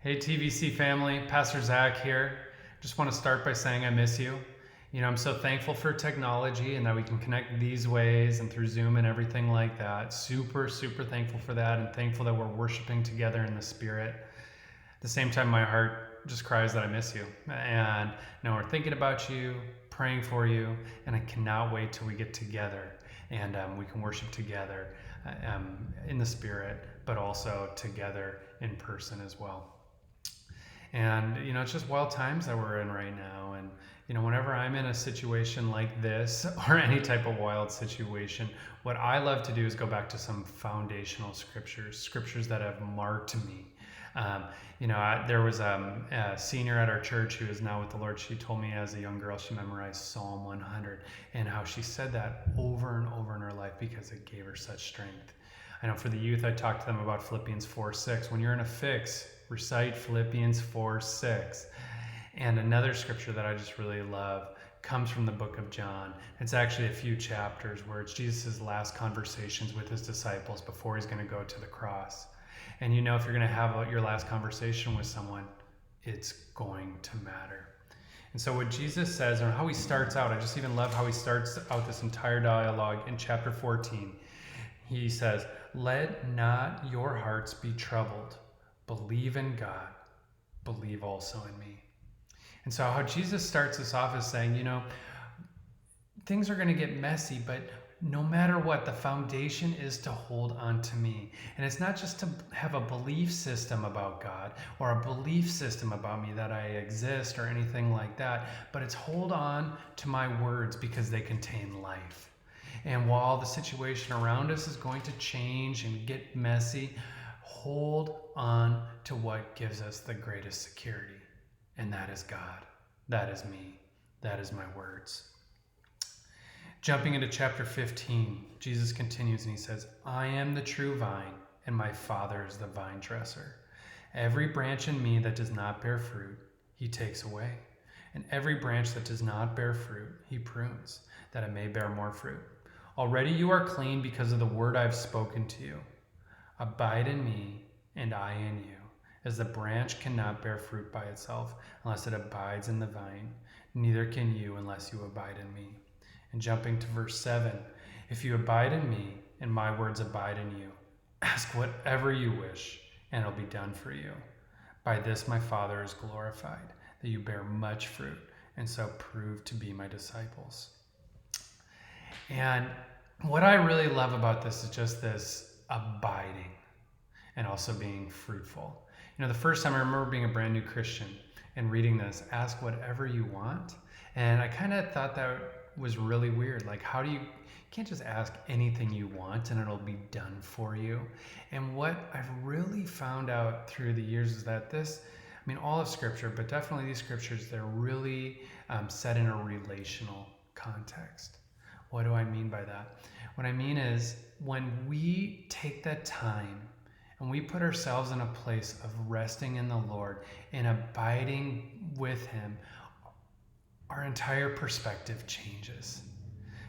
Hey TVC family, Pastor Zach here. Just want to start by saying I miss you. I'm so thankful for technology and that we can connect these ways and through Zoom and everything like that. Super, super thankful for that and thankful that we're worshiping together in the Spirit. At the same time, my heart just cries that I miss you. And now we're thinking about you, praying for you, and I cannot wait till we get together and we can worship together in the Spirit, but also together in person as well. And, it's just wild times that we're in right now. And, whenever I'm in a situation like this or any type of wild situation, what I love to do is go back to some foundational scriptures that have marked me. There was a senior at our church who is now with the Lord. She told me as a young girl she memorized Psalm 100 and how she said that over and over in her life because it gave her such strength. I know for the youth, I talked to them about Philippians 4:6. When you're in a fix, recite Philippians 4:6. And another scripture that I just really love comes from the book of John. It's actually a few chapters where it's Jesus' last conversations with his disciples before he's going to go to the cross. And if you're going to have your last conversation with someone, it's going to matter. And so what Jesus says, or how he starts out, I just even love how he starts out this entire dialogue in chapter 14. He says, "Let not your hearts be troubled. Believe in God. Believe also in me." And so how Jesus starts this off is saying, things are going to get messy, but no matter what, the foundation is to hold on to me. And it's not just to have a belief system about God or a belief system about me that I exist or anything like that, but it's hold on to my words because they contain life. And while the situation around us is going to change and get messy, hold on to what gives us the greatest security. And that is God. That is me. That is my words. Jumping into chapter 15, Jesus continues and he says, "I am the true vine, and my Father is the vine dresser. Every branch in me that does not bear fruit, he takes away. And every branch that does not bear fruit, he prunes, that it may bear more fruit. Already you are clean because of the word I have spoken to you. Abide in me, and I in you. As the branch cannot bear fruit by itself unless it abides in the vine, neither can you unless you abide in me." And jumping to verse 7, "If you abide in me, and my words abide in you, ask whatever you wish, and it'll be done for you. By this my Father is glorified, that you bear much fruit, and so prove to be my disciples." And what I really love about this is just this abiding and also being fruitful. The first time I remember being a brand new Christian and reading this, "Ask whatever you want." And I kind of thought that was really weird. Like, you can't just ask anything you want and it'll be done for you. And what I've really found out through the years is that all of Scripture, but definitely these Scriptures, they're really set in a relational context. What do I mean by that? What I mean is when we take that time and we put ourselves in a place of resting in the Lord and abiding with him, our entire perspective changes.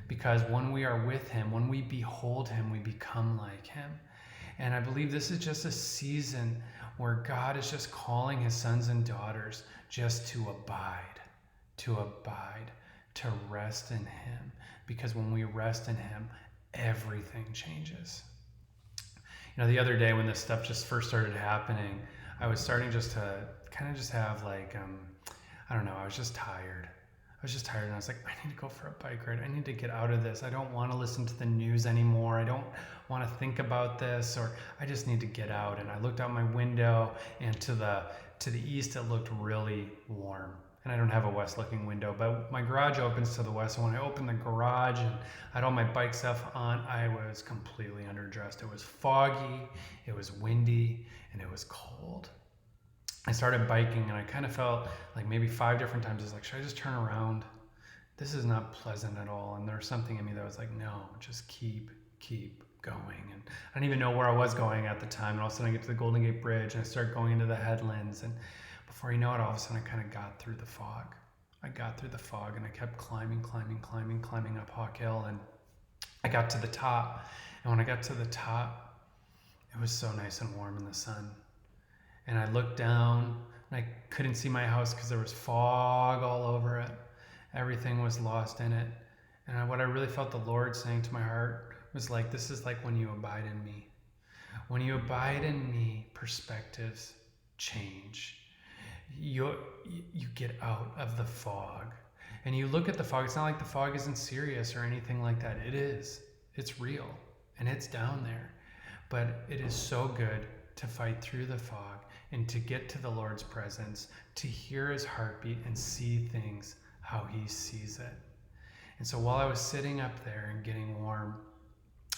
Because when we are with him, when we behold him, we become like him. And I believe this is just a season where God is just calling his sons and daughters just to abide, to rest in him. Because when we rest in him, everything changes. The other day when this stuff just first started happening, I was starting just to kind of just have I don't know, I was just tired. And I was like, I need to go for a bike ride. I need to get out of this. I don't want to listen to the news anymore. I don't want to think about this, or I just need to get out. And I looked out my window, and to the east, it looked really warm. And I don't have a west-looking window, but my garage opens to the west. And when I opened the garage and I had all my bike stuff on, I was completely underdressed. It was foggy, it was windy, and it was cold. I started biking and I kind of felt like maybe 5 different times, I was like, should I just turn around? This is not pleasant at all. And there was something in me that was like, no, just keep going. And I didn't even know where I was going at the time. And all of a sudden I get to the Golden Gate Bridge and I start going into the headlands. And before you know it, all of a sudden I kind of got through the fog. And I kept climbing up Hawk Hill. And I got to the top. And when I got to the top, it was so nice and warm in the sun. And I looked down and I couldn't see my house because there was fog all over it. Everything was lost in it. And what I really felt the Lord saying to my heart was like, this is like when you abide in me. When you abide in me, perspectives change. You get out of the fog. And you look at the fog. It's not like the fog isn't serious or anything like that. It is. It's real. And it's down there. But it is so good to fight through the fog and to get to the Lord's presence, to hear his heartbeat and see things how he sees it. And so while I was sitting up there and getting warm,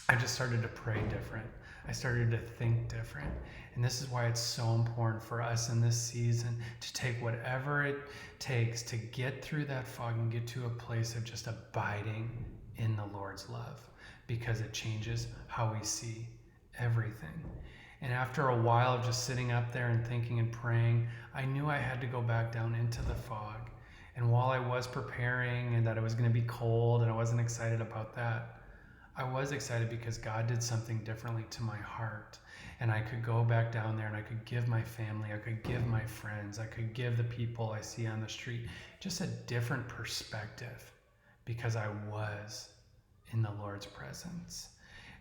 I just started to pray different. I started to think different. And this is why it's so important for us in this season to take whatever it takes to get through that fog and get to a place of just abiding in the Lord's love, because it changes how we see everything. And after a while of just sitting up there and thinking and praying, I knew I had to go back down into the fog. And while I was preparing and that it was going to be cold and I wasn't excited about that, I was excited because God did something differently to my heart. And I could go back down there and I could give my family, I could give my friends, I could give the people I see on the street just a different perspective because I was in the Lord's presence.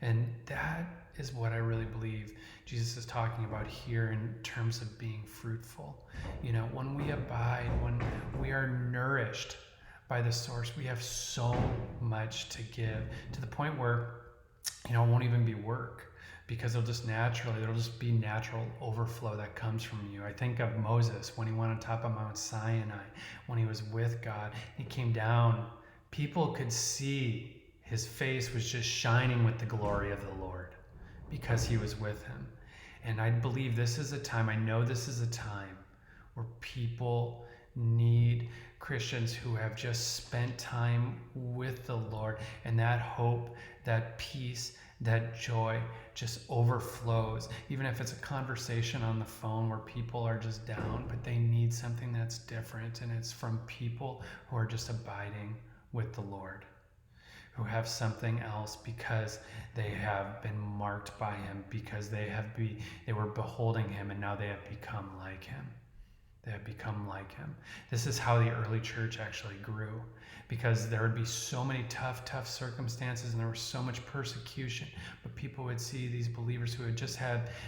And that is what I really believe Jesus is talking about here in terms of being fruitful. You know, when we abide, when we are nourished by the source, we have so much to give, to the point where, you know, it won't even be work, because it'll just be natural overflow that comes from you. I think of Moses when he went on top of Mount Sinai, when he was with God, he came down, people could see his face was just shining with the glory of the Lord because he was with him. And I believe this is a time, I know this is a time where people need Christians who have just spent time with the Lord, and that hope, that peace, that joy just overflows. Even if it's a conversation on the phone where people are just down, but they need something that's different, and it's from people who are just abiding with the Lord, who have something else because they have been marked by him, because they were beholding him, and now they have become like him. They have become like him. This is how the early church actually grew, because there would be so many tough circumstances, and there was so much persecution, but people would see these believers who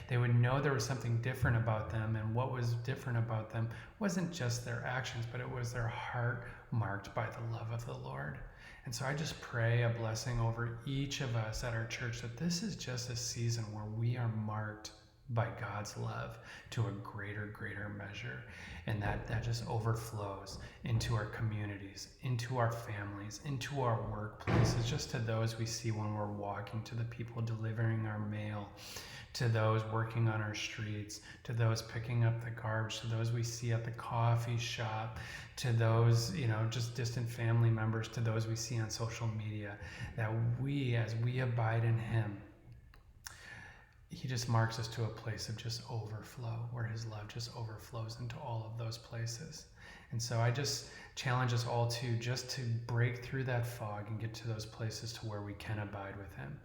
they would know there was something different about them, and what was different about them wasn't just their actions, but it was their heart marked by the love of the Lord. And so I just pray a blessing over each of us at our church, that this is just a season where we are marked by God's love to a greater measure, and that just overflows into our communities, into our families, into our workplaces, just to those we see when we're walking, to the people delivering our mail, to those working on our streets, to those picking up the garbage, to those we see at the coffee shop, to those, you know, just distant family members, to those we see on social media, that we, as we abide in him, he just marks us to a place of just overflow, where his love just overflows into all of those places. And so I just challenge us all to break through that fog and get to those places to where we can abide with him.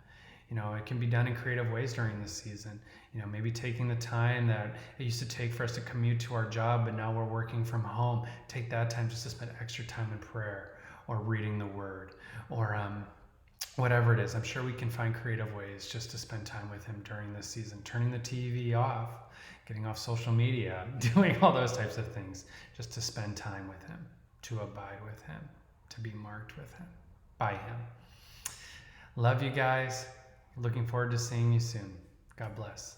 You know, it can be done in creative ways during this season. You know, maybe taking the time that it used to take for us to commute to our job, but now we're working from home. Take that time just to spend extra time in prayer or reading the word, or whatever it is. I'm sure we can find creative ways just to spend time with him during this season. Turning the TV off, getting off social media, doing all those types of things just to spend time with him, to abide with him, to be marked with him, by him. Love you guys. Looking forward to seeing you soon. God bless.